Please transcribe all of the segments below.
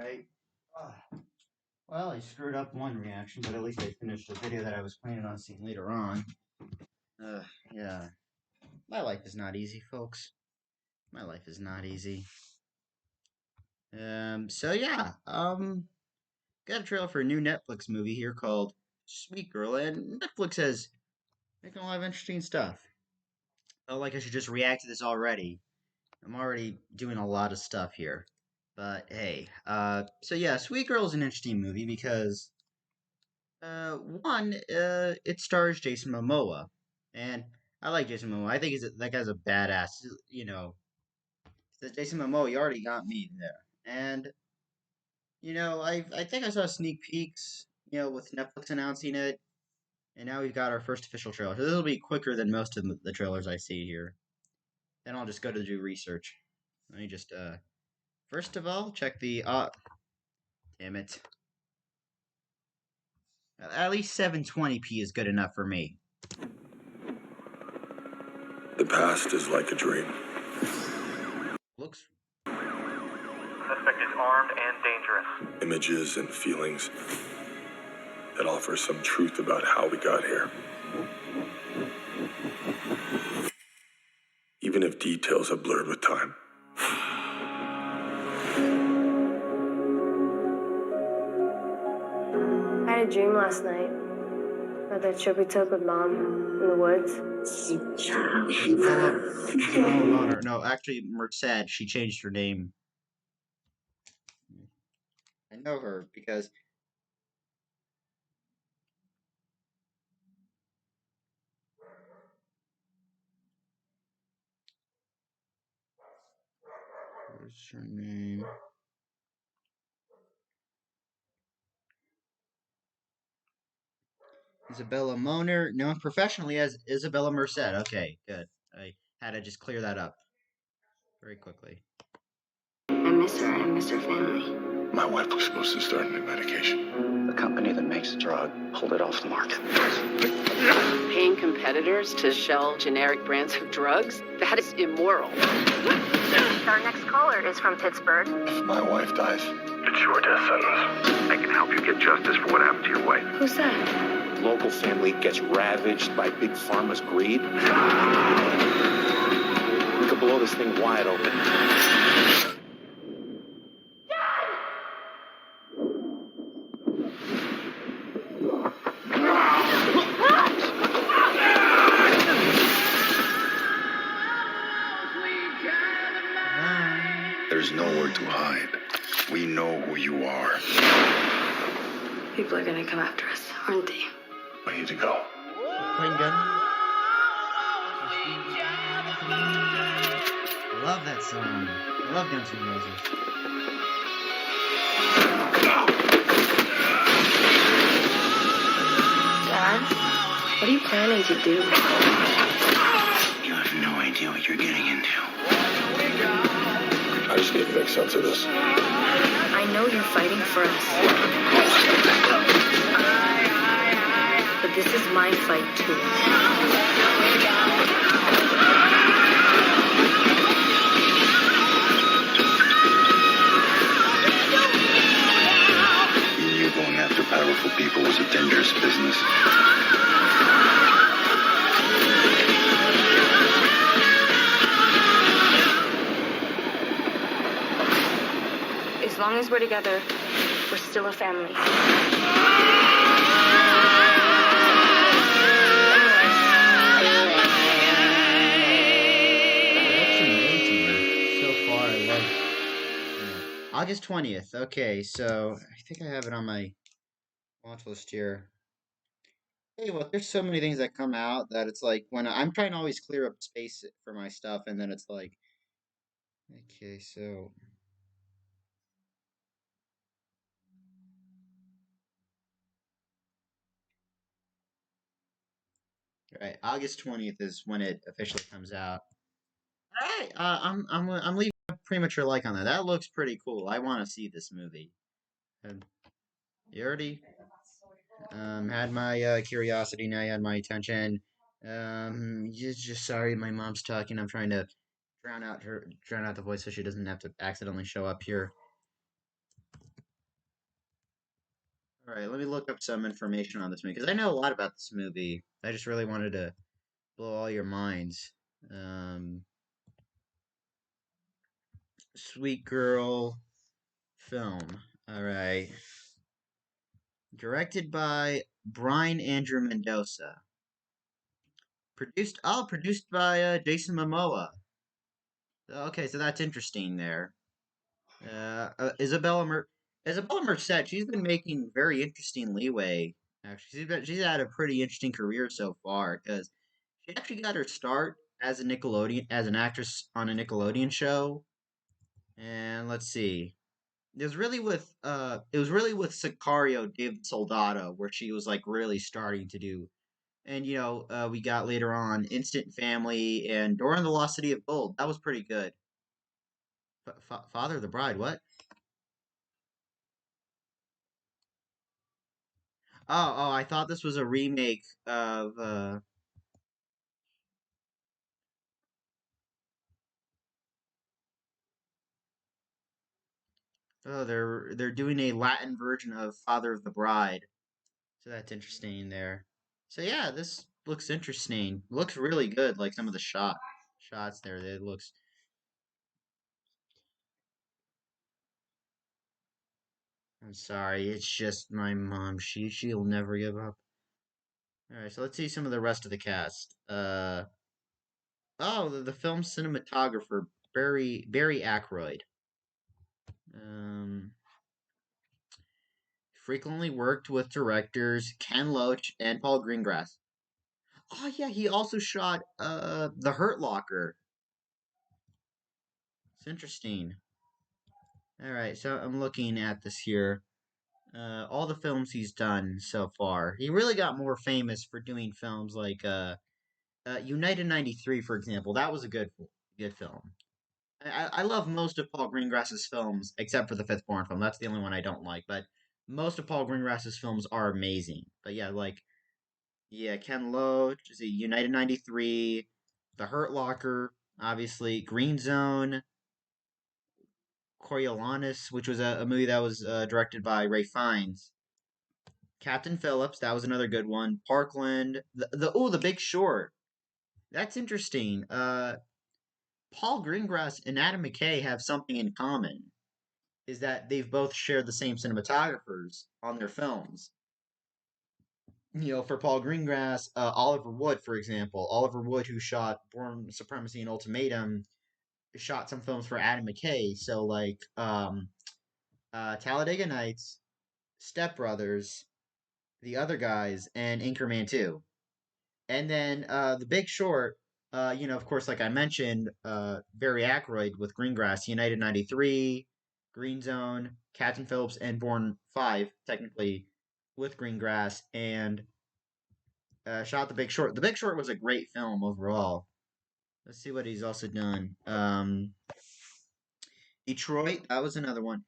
Alright. Well, I screwed up one reaction, but at least I finished a video that I was planning on seeing later on. Yeah. My life is not easy, folks. My life is not easy. Got a trailer for a new Netflix movie here called Sweet Girl, and Netflix has making a lot of interesting stuff. I felt like I should just react to this already. I'm already doing a lot of stuff here. But hey, Sweet Girl is an interesting movie because it stars Jason Momoa, and I like Jason Momoa. I think that guy's a badass. You know, Jason Momoa, you already got me there. And I think I saw sneak peeks, with Netflix announcing it, and now we've got our first official trailer. So this will be quicker than most of the trailers I see here. Then I'll just go to do research. Let me just first of all check the damn it. At least 720p is good enough for me. The past is like a dream. Looks. Suspect is armed and dangerous. Images and feelings that offer some truth about how we got here. Even if details are blurred with time. I had a dream last night about that trip we took with Mom in the woods. No, actually, Merced, she changed her name. I know her because what's her name? Isabella Moner, known professionally as Isabella Merced. Okay, good. I had to just clear that up very quickly. I miss her. I miss her family. My wife was supposed to start a new medication. The company that makes the drug pulled it off the market. Paying competitors to sell generic brands of drugs? That is immoral. Our next caller is from Pittsburgh. If my wife dies, It's your death sentence. I can help you get justice for what happened to your wife. Who's that? Local family gets ravaged by big pharma's greed. We could blow this thing wide open. there's nowhere to hide. We know who you are. People are gonna come after us, aren't they? I need to go. Playing gun. I love that song. I love Guns N' Roses. Dad, what are you planning to do? You have no idea what you're getting into. I just need to make sense of this. I know you're fighting for us. But this is my fight, too. We knew going after powerful people was a dangerous business. As long as we're together, we're still a family. That's amazing. So far, I love. August 20th. Okay, so I think I have it on my launch list here. Hey, well, there's so many things that come out that it's like when I'm trying to always clear up space for my stuff, and then it's like, okay, so. Right, August 20th is when it officially comes out. All right, I'm leaving a premature like on that. That looks pretty cool. I want to see this movie. You already had my curiosity. Now you had my attention. Just sorry, my mom's talking. I'm trying to drown out the voice so she doesn't have to accidentally show up here. All right, let me look up some information on this movie because I know a lot about this movie. I just really wanted to blow all your minds. Um, Sweet Girl film. All right. Directed by Brian Andrew Mendoza. Produced by Jason Momoa. Okay, so that's interesting there. Isabella Merced, she's been making very interesting leeway. Actually, she's had a pretty interesting career so far because she actually got her start as an actress on a Nickelodeon show. And let's see, it was really with Sicario, David Soldado, where she was like really starting to do. And we got later on Instant Family and Dora and the Lost City of Gold. That was pretty good. Father of the Bride, what? Oh, I thought this was a remake of. Oh, they're doing a Latin version of Father of the Bride, so that's interesting there. So yeah, this looks interesting. Looks really good. Like some of the shots there, it looks. I'm sorry, it's just my mom. She'll never give up. All right, so let's see some of the rest of the cast. Oh, the film cinematographer Barry Ackroyd. Um, frequently worked with directors Ken Loach and Paul Greengrass. Oh yeah, he also shot The Hurt Locker. It's interesting. All right, so I'm looking at this here. All the films he's done so far. He really got more famous for doing films like United '93, for example. That was a good film. I love most of Paul Greengrass's films, except for the Fifth Born film. That's the only one I don't like. But most of Paul Greengrass's films are amazing. But yeah, Ken Loach, is United '93, The Hurt Locker, obviously, Green Zone, Coriolanus, which was a movie that was directed by Ray Fiennes. Captain Phillips, that was another good one. Parkland, the Big Short. That's interesting. Paul Greengrass and Adam McKay have something in common. Is that they've both shared the same cinematographers on their films. For Paul Greengrass, Oliver Wood, for example, Oliver Wood, who shot Born Supremacy and Ultimatum, shot some films for Adam McKay. So Talladega Nights, Step Brothers, The Other Guys, and Anchorman 2. And then The Big Short, of course, like I mentioned, Barry Ackroyd with Greengrass, United '93, Green Zone, Captain Phillips, and Born 5, technically, with Greengrass, and shot The Big Short. The Big Short was a great film overall. Let's see what he's also done. Detroit, that was another one.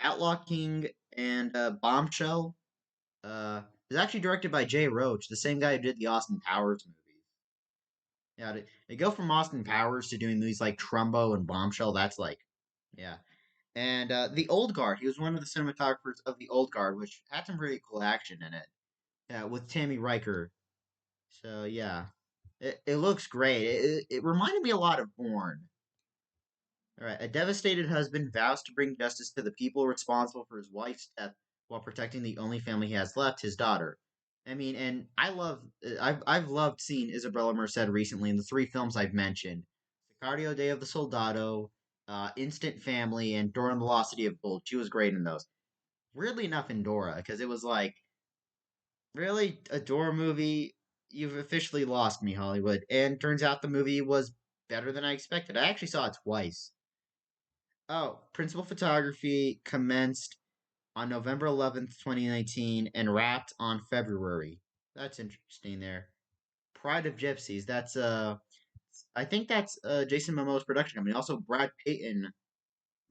Outlaw King and Bombshell. Is actually directed by Jay Roach, the same guy who did the Austin Powers movies. Yeah, they go from Austin Powers to doing movies like Trumbo and Bombshell. That's like, yeah. And The Old Guard, he was one of the cinematographers of The Old Guard, which had some pretty cool action in it. Yeah, with Tammy Riker. So yeah, it looks great. It reminded me a lot of Bourne. All right, a devastated husband vows to bring justice to the people responsible for his wife's death while protecting the only family he has left, his daughter. I mean, and I've loved seeing Isabella Merced recently in the three films I've mentioned: Sicario, Day of the Soldado, Instant Family, and Dora and the Lost City of Gold. She was great in those. Weirdly enough, in Dora, because it was like, really, a Dora movie? You've officially lost me, Hollywood. And turns out the movie was better than I expected. I actually saw it twice. Oh, principal photography commenced on November 11th, 2019, and wrapped on February. That's interesting there. Pride of Gypsies. I think that's Jason Momoa's production company. Also, Brad Payton,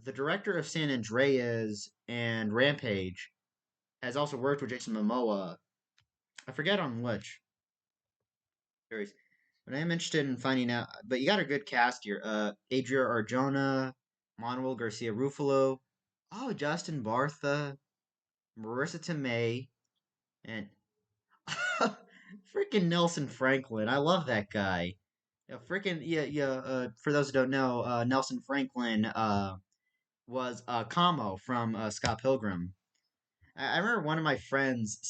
the director of San Andreas and Rampage, has also worked with Jason Momoa. I forget on which series, but I am interested in finding out. But you got a good cast here. Adria Arjona, Manuel Garcia Ruffalo. Oh, Justin Bartha. Marissa Tomei, and freaking Nelson Franklin. I love that guy. Yeah, freaking yeah, yeah. For those who don't know, Nelson Franklin was Kamo from Scott Pilgrim. I remember one of my friends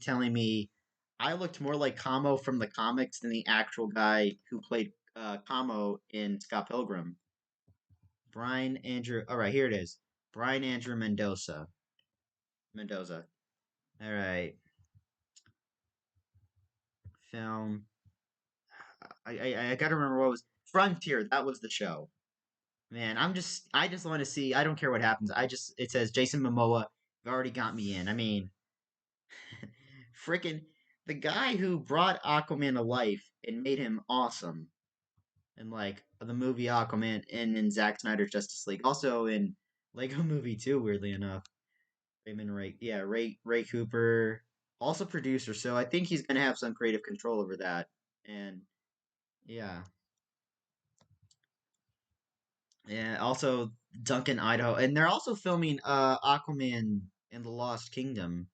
telling me I looked more like Kamo from the comics than the actual guy who played Kamo in Scott Pilgrim. Brian Andrew. All right, here it is. Brian Andrew Mendoza. Mendoza. All right. Film. I gotta remember what was Frontier. That was the show. Man, I just want to see. I don't care what happens. It says Jason Momoa. You've already got me in. I mean, freaking the guy who brought Aquaman to life and made him awesome in like the movie Aquaman and in Zack Snyder's Justice League. Also in Lego Movie 2, weirdly enough. Raymond Ray, yeah, Ray Cooper, also producer. So I think he's gonna have some creative control over that. And yeah, yeah. Also Duncan Idaho, and they're also filming Aquaman and the Lost Kingdom.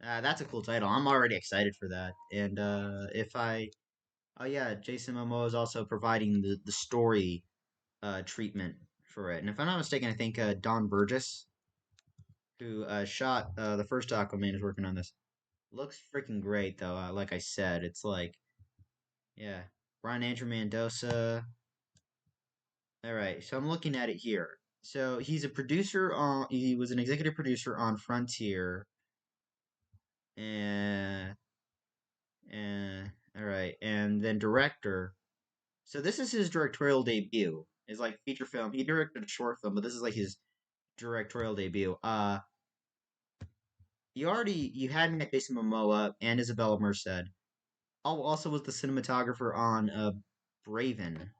That's a cool title. I'm already excited for that. And if I oh yeah, Jason Momoa is also providing the story treatment for it. And if I'm not mistaken, I think Don Burgess, who shot the first Aquaman, is working on this. Looks freaking great though. Like I said, it's like yeah, Brian Andrew Mendoza. All right, so I'm looking at it here. So he's a producer on. He was an executive producer on Frontier, and all right, and then director. So this is his directorial debut. It's like feature film. He directed a short film, but this is like his directorial debut. You had met Jason Momoa and Isabella Merced. Also was the cinematographer on Braven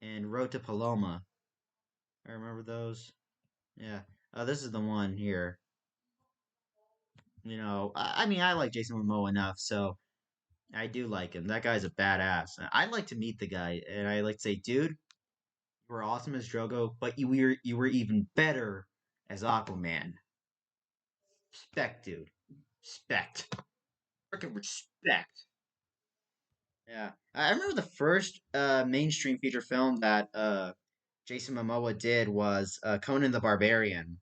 and Road to Paloma. I remember those. Yeah. This is the one here. I mean, I like Jason Momoa enough, so I do like him. That guy's a badass. I'd like to meet the guy, and I like to say, dude, you were awesome as Drogo, but you were even better as Aquaman. Respect, dude. Respect. Freaking respect. Yeah, I remember the first mainstream feature film that Jason Momoa did was Conan the Barbarian.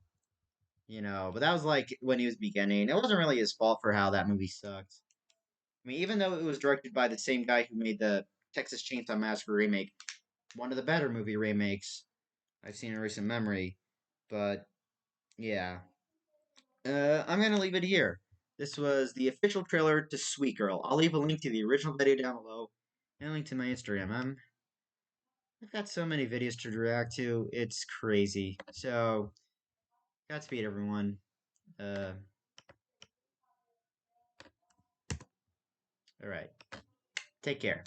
But that was like when he was beginning. It wasn't really his fault for how that movie sucked. I mean, even though it was directed by the same guy who made the Texas Chainsaw Massacre remake, one of the better movie remakes I've seen in recent memory. But yeah, I'm gonna leave it here. This was the official trailer to Sweet Girl. I'll leave a link to the original video down below and a link to my Instagram. I've got so many videos to react to. It's crazy. So, Godspeed, everyone. Uh, all right. Take care.